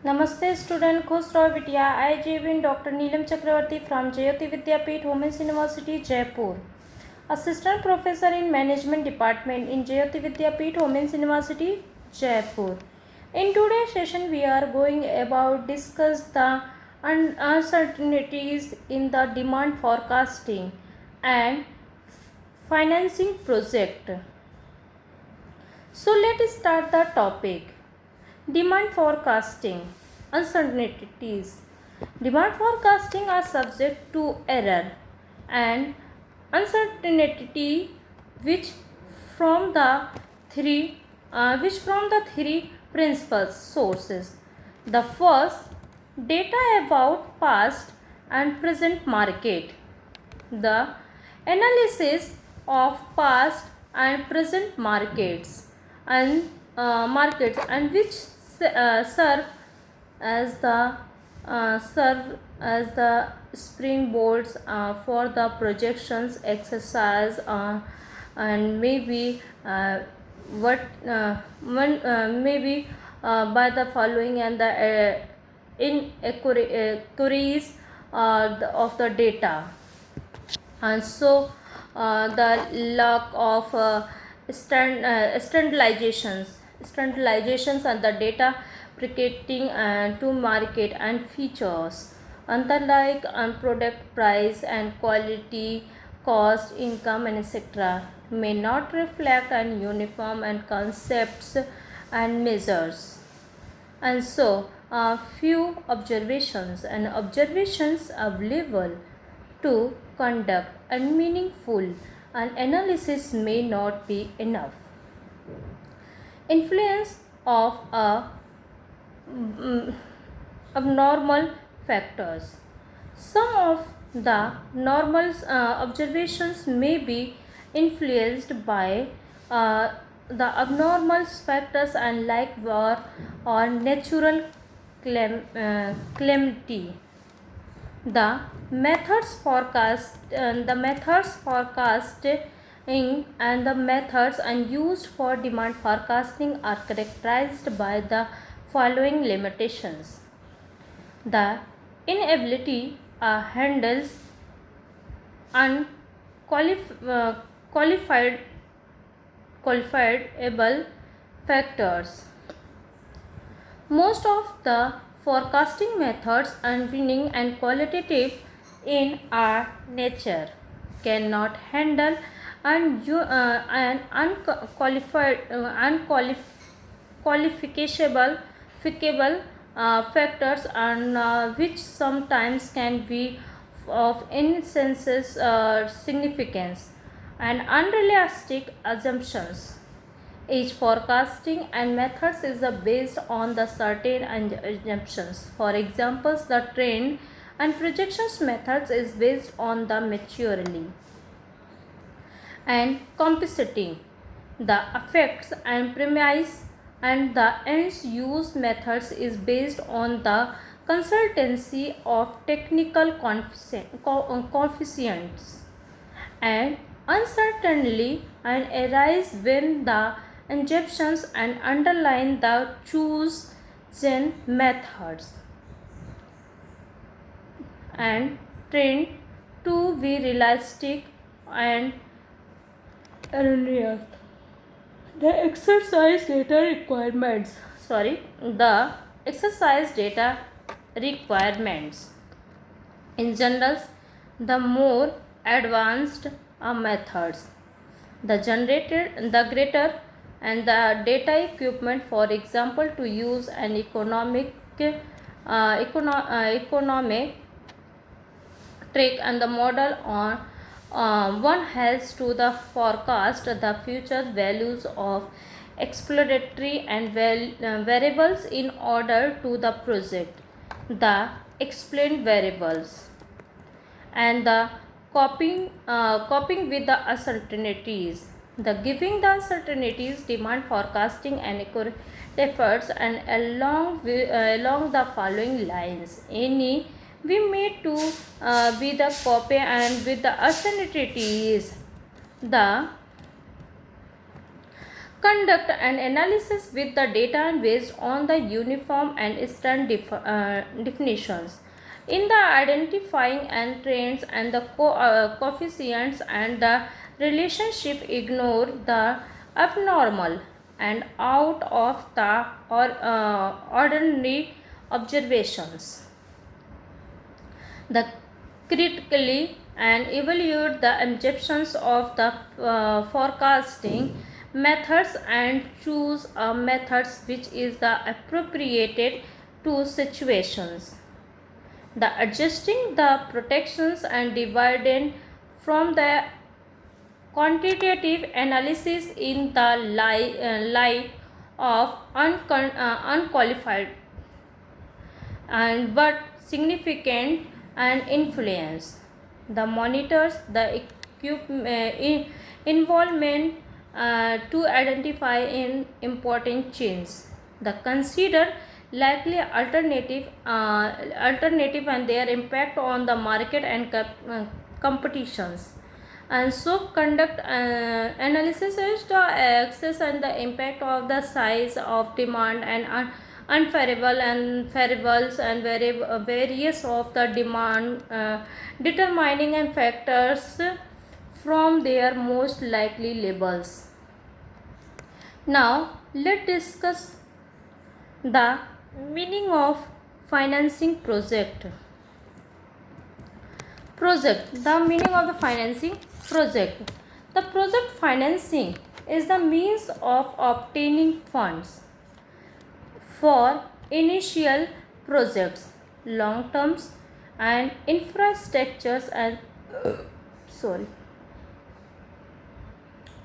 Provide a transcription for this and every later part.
Namaste student, खुश रहो बिटिया. I Jvin Dr. Neelam Chakravarti from Jyoti Vidyapeeth Women's University Jaipur, Assistant Professor in Management Department in Jyoti Vidyapeeth Women's University Jaipur. In today's session we are going about discuss the uncertainties in the demand forecasting and financing project. So let's start the topic. Demand forecasting uncertainties. Demand forecasting are subject to error and uncertainty which from the three principal sources. The first, data about past and present market. The analysis of past and present markets and which serve as the springboards for the projections exercise and maybe maybe by the following and the inaccuracies of the data, and so the lack of standardizations and the data predicting to market and features unlike product price and quality, cost, income, and etc. may not reflect an uniform and concepts and measures. And so few observations available to conduct and meaningful an analysis may not be enough. Influence of abnormal factors. Some of the normal observations may be influenced by the abnormal factors and like war or natural calamity. The methods forecasting and the methods used for demand forecasting are characterized by the following limitations: the inability handles qualifiable factors. Most of the forecasting methods unwinning and qualitative in our nature cannot handle an unqualifiable factors and which sometimes can be of insensitive significance and unrealistic assumptions. Each forecasting and methods is based on the certain assumptions. For example, the trend and projections methods is based on the maturity and compensating the effects and premise, and the ends use methods is based on the consultancy of technical coefficients and uncertainty and arise when the assumptions and underline the chosen methods and trend to be realistic and erroneous. The exercise data requirements. The exercise data requirements. In general, the more advanced methods, the greater and the data equipment. For example, to use an economic trick and the model on one has to the forecast the future values of exploratory and variables in order to the project the explained variables and the coping with the uncertainties. The giving the uncertainties demand forecasting and accurate efforts and along the following lines. Any we made to be the copy and with the uncertainties. The conduct an analysis with the data and based on the uniform and standard definitions in the identifying and trends and the coefficients and the relationship ignore the abnormal and out of the ordinary observations. The critically and evaluate the objections of the forecasting methods and choose a methods which is the appropriated to situations. The adjusting the protections and dividend from the quantitative analysis in the light of unqualified and but significant and influence. The monitors the involvement to identify in important changes. The consider likely alternative and their impact on the market and competitions, and so conduct analysis is the access and the impact of the size of demand and unfavorable and variables and various of the demand determining and factors from their most likely labels. Now let's discuss the meaning of financing project. The meaning of the financing project. The project financing is the means of obtaining funds for initial projects, long terms and infrastructures and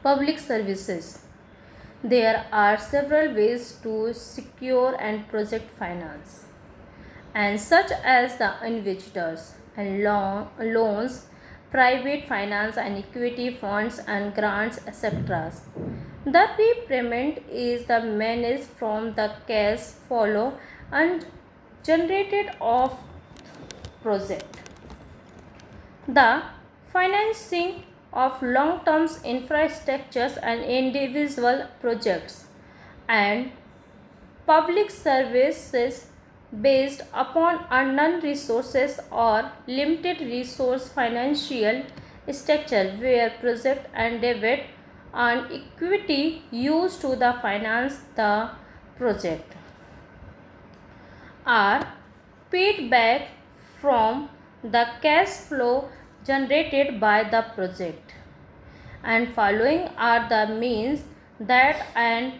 public services. There are several ways to secure and project finance, and such as the investors and loans, private finance and equity funds and grants, etc. The repayment is the managed from the cash flow and generated of project. The financing of long-term infrastructures and individual projects and public services based upon unknown resources or limited resource financial structure where project and debt and equity used to the finance the project are paid back from the cash flow generated by the project, and following are the means that an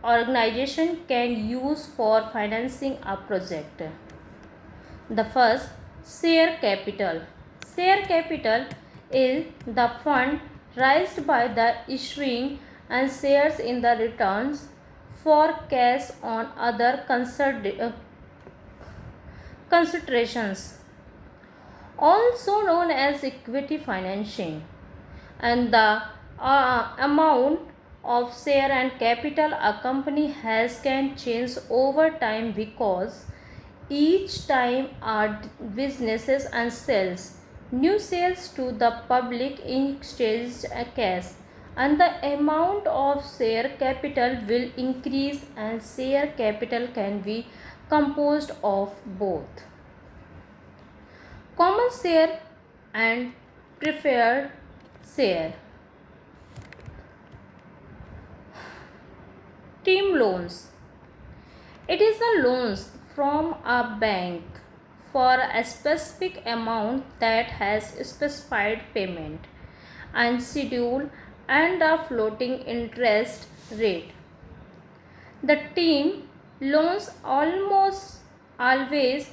organization can use for financing a project. The first, share capital. Share capital is the fund raised by the issuing and shares in the returns for cash on other considerations, also known as equity financing, and the amount of share and capital a company has can change over time because each time our businesses and sells new sales to the public in exchange cash, and the amount of share capital will increase, and share capital can be composed of both common share and preferred share. Team loans. It is the loans from a bank for a specific amount that has specified payment and schedule and a floating interest rate. The team loans almost always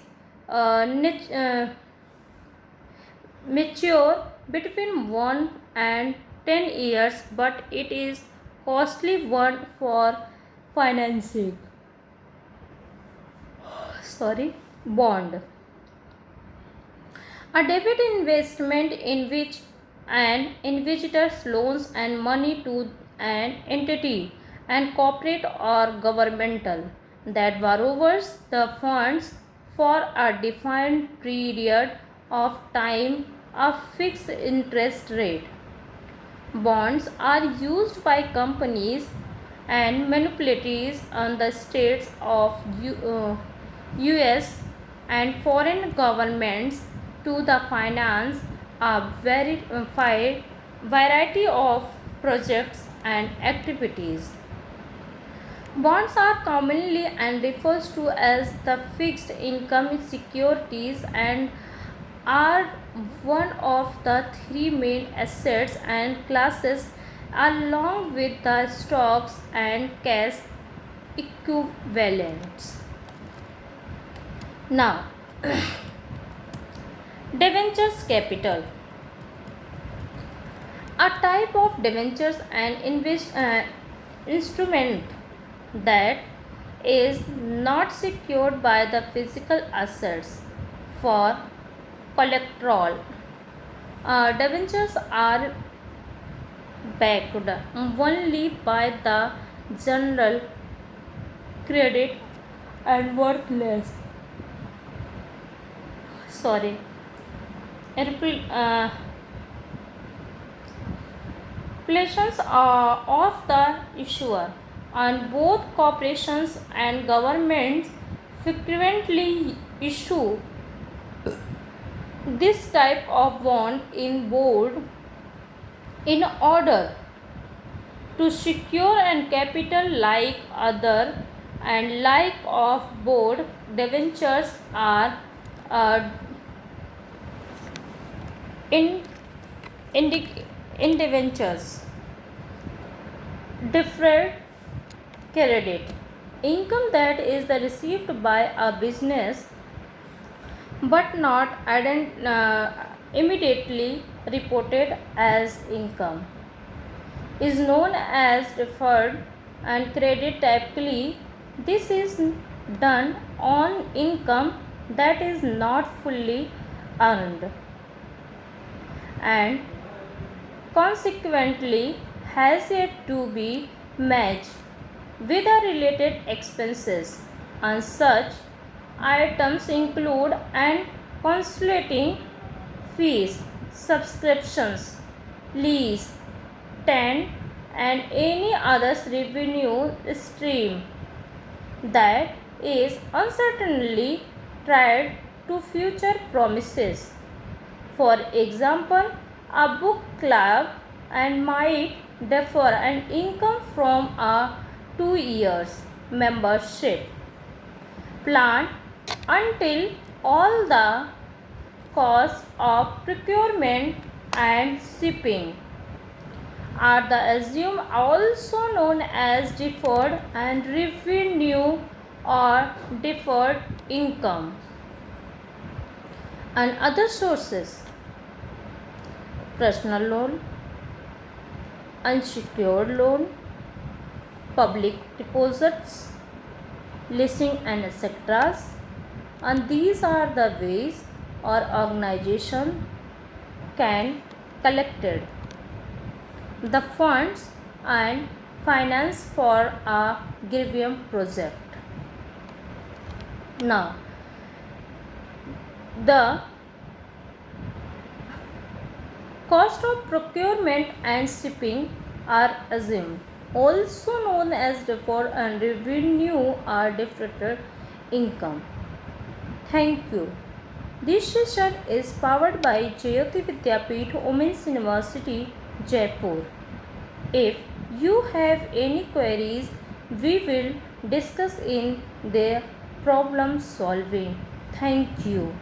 mature between 1 and 10 years, but it is costly one for financing. Bond. A debit investment in which an investor loans and money to an entity and corporate or governmental that borrows the funds for a defined period of time, a fixed interest rate. Bonds are used by companies and manipulates on the states of US and foreign governments to the finance a variety of projects and activities. Bonds are commonly and refers to as the fixed income securities and are one of the three main assets and classes along with the stocks and cash equivalents. Now, debentures capital. A type of debentures and instrument that is not secured by the physical assets for collateral. Debentures are backed only by the general credit and worthless. Sorry. Regulations of the issuer, and both corporations and governments frequently issue this type of bond in order to secure and capital like other and like of board debentures are uh, in indebentures. Deferred credit income that is the received by a business but not immediately reported as income is known as deferred and credit. Typically this is done on income that is not fully earned and consequently has yet to be matched with the related expenses, and such items include and consulating fees, subscriptions, lease, tent, and any other revenue stream that is uncertainly tied to future promises. For example, a book club and might defer an income from a 2 years membership plan until all the costs of procurement and shipping are the assumed, also known as deferred and revenue or deferred income. And other sources: personal loan, unsecured loan, public deposits, leasing, and etc. And these are the ways or organization can collected the funds and finance for a given project. Now, the cost of procurement and shipping are assumed, also known as deferred and revenue or deferred income. Thank you. This session is powered by Jayoti Vidyapeeth Women's University, Jaipur. If you have any queries, we will discuss in the problem solving. Thank you.